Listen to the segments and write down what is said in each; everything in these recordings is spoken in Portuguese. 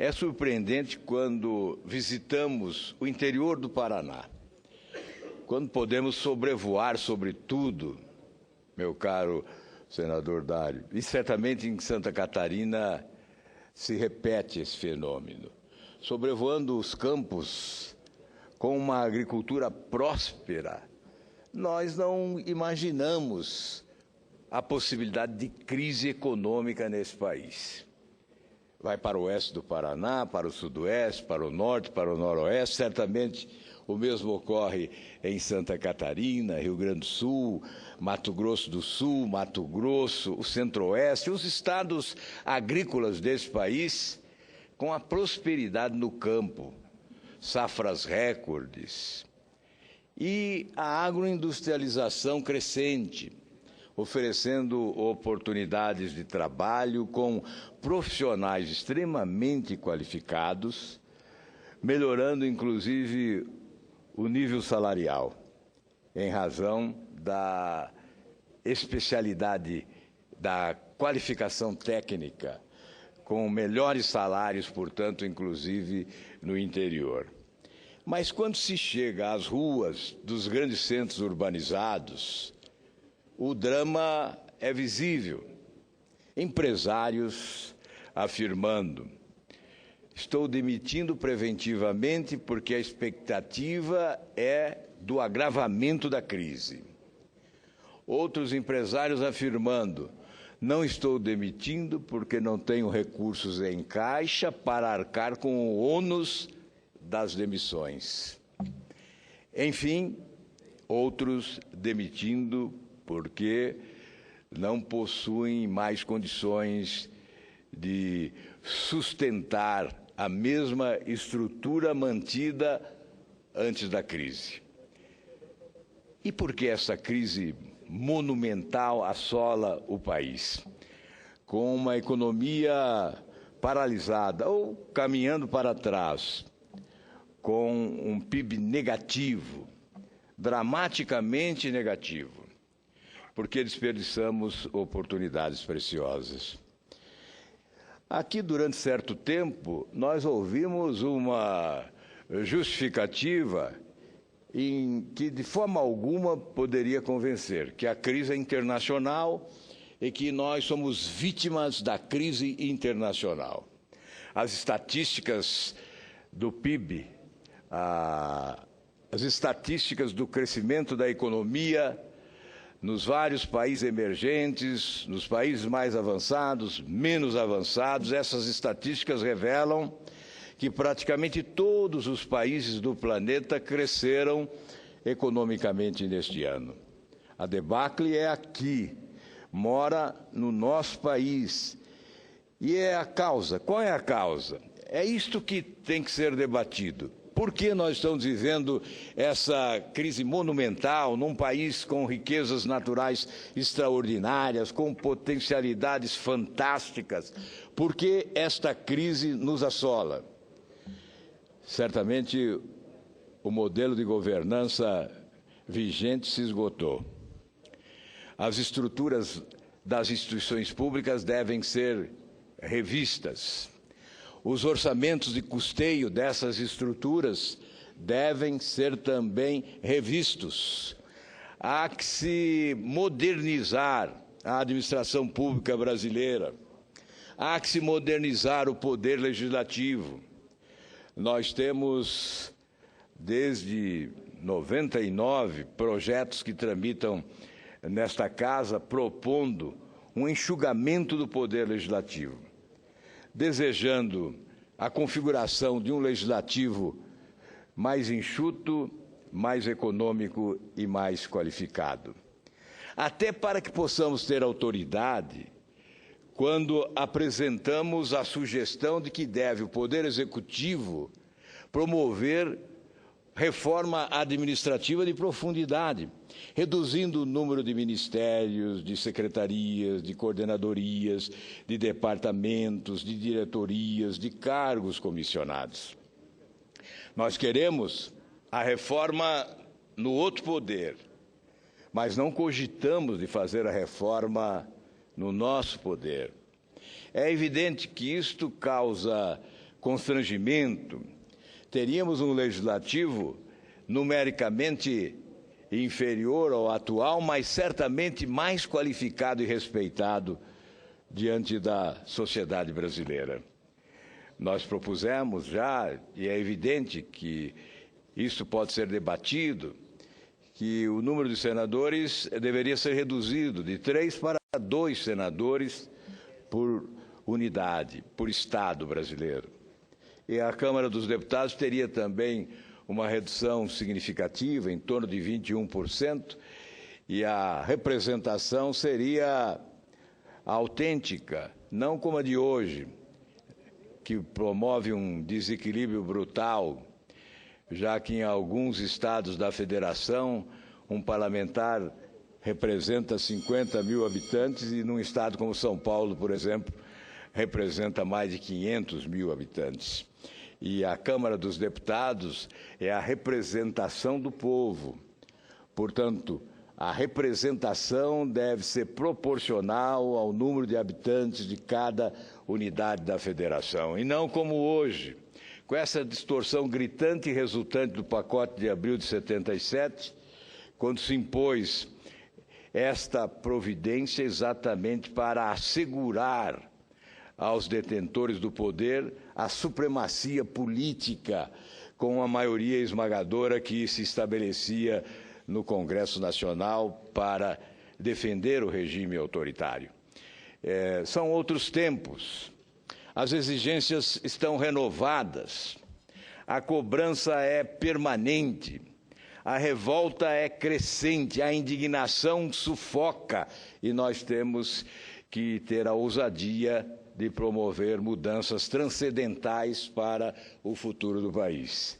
É surpreendente quando visitamos o interior do Paraná, quando podemos sobrevoar sobre tudo, meu caro senador Dário, e certamente em Santa Catarina se repete esse fenômeno. Sobrevoando os campos com uma agricultura próspera, nós não imaginamos a possibilidade de crise econômica nesse país. Vai para o oeste do Paraná, para o sudoeste, para o norte, para o noroeste. Certamente o mesmo ocorre em Santa Catarina, Rio Grande do Sul, Mato Grosso do Sul, Mato Grosso, o centro-oeste, os estados agrícolas desse país, com a prosperidade no campo, safras recordes. E a agroindustrialização crescente, oferecendo oportunidades de trabalho com profissionais extremamente qualificados, melhorando, inclusive, o nível salarial, em razão da especialidade da qualificação técnica, com melhores salários, portanto, inclusive no interior. Mas quando se chega às ruas dos grandes centros urbanizados, o drama é visível. Empresários afirmando: estou demitindo preventivamente porque a expectativa é do agravamento da crise. Outros empresários afirmando: não estou demitindo porque não tenho recursos em caixa para arcar com o ônus das demissões. Enfim, outros demitindo porque não possuem mais condições de sustentar a mesma estrutura mantida antes da crise. E por que essa crise monumental assola o país? Com uma economia paralisada ou caminhando para trás, com um PIB negativo, dramaticamente negativo, porque desperdiçamos oportunidades preciosas. Aqui, durante certo tempo, nós ouvimos uma justificativa em que, de forma alguma, poderia convencer que a crise é internacional e que nós somos vítimas da crise internacional. As estatísticas do PIB, as estatísticas do crescimento da economia nos vários países emergentes, nos países mais avançados, menos avançados, essas estatísticas revelam que praticamente todos os países do planeta cresceram economicamente neste ano. A debacle é aqui, mora no nosso país. E é a causa. Qual é a causa? É isto que tem que ser debatido. Por que nós estamos vivendo essa crise monumental num país com riquezas naturais extraordinárias, com potencialidades fantásticas? Por que esta crise nos assola? Certamente o modelo de governança vigente se esgotou. As estruturas das instituições públicas devem ser revistas. Os orçamentos de custeio dessas estruturas devem ser também revistos. Há que se modernizar a administração pública brasileira. Há que se modernizar o poder legislativo. Nós temos, desde 99, projetos que tramitam nesta casa propondo um enxugamento do poder legislativo, desejando a configuração de um legislativo mais enxuto, mais econômico e mais qualificado. Até para que possamos ter autoridade quando apresentamos a sugestão de que deve o Poder Executivo promover reforma administrativa de profundidade, reduzindo o número de ministérios, de secretarias, de coordenadorias, de departamentos, de diretorias, de cargos comissionados. Nós queremos a reforma no outro poder, mas não cogitamos de fazer a reforma no nosso poder. É evidente que isto causa constrangimento, teríamos um legislativo numericamente inferior ao atual, mas certamente mais qualificado e respeitado diante da sociedade brasileira. Nós propusemos já, e é evidente que isso pode ser debatido, que o número de senadores deveria ser reduzido de 3 para 2 senadores por unidade, por Estado brasileiro. E a Câmara dos Deputados teria também uma redução significativa, em torno de 21%, e a representação seria autêntica, não como a de hoje, que promove um desequilíbrio brutal, já que em alguns estados da federação um parlamentar representa 50 mil habitantes e num estado como São Paulo, por exemplo, representa mais de 500 mil habitantes. E a Câmara dos Deputados é a representação do povo. Portanto, a representação deve ser proporcional ao número de habitantes de cada unidade da federação, e não como hoje, com essa distorção gritante resultante do pacote de abril de 77, quando se impôs esta providência exatamente para assegurar aos detentores do poder a supremacia política com a maioria esmagadora que se estabelecia no Congresso Nacional para defender o regime autoritário. São outros tempos, as exigências estão renovadas, a cobrança é permanente, a revolta é crescente, a indignação sufoca e nós temos que ter a ousadia de promover mudanças transcendentais para o futuro do país.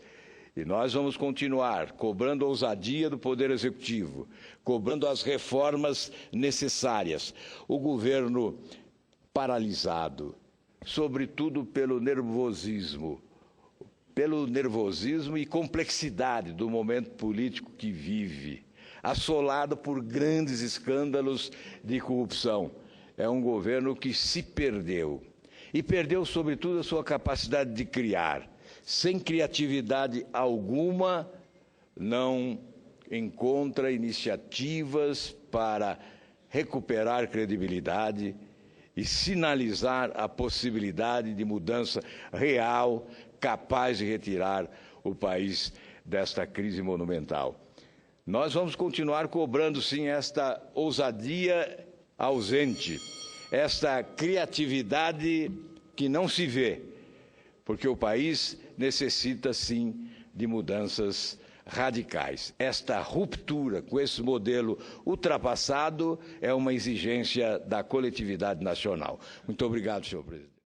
E nós vamos continuar cobrando a ousadia do Poder Executivo, cobrando as reformas necessárias. O governo paralisado, sobretudo pelo nervosismo e complexidade do momento político que vive, assolado por grandes escândalos de corrupção. É um governo que se perdeu, e perdeu, sobretudo, a sua capacidade de criar. Sem criatividade alguma, não encontra iniciativas para recuperar credibilidade e sinalizar a possibilidade de mudança real, capaz de retirar o país desta crise monumental. Nós vamos continuar cobrando, sim, esta ousadia ausente, esta criatividade que não se vê, porque o país necessita, sim, de mudanças radicais. Esta ruptura com esse modelo ultrapassado é uma exigência da coletividade nacional. Muito obrigado, senhor presidente.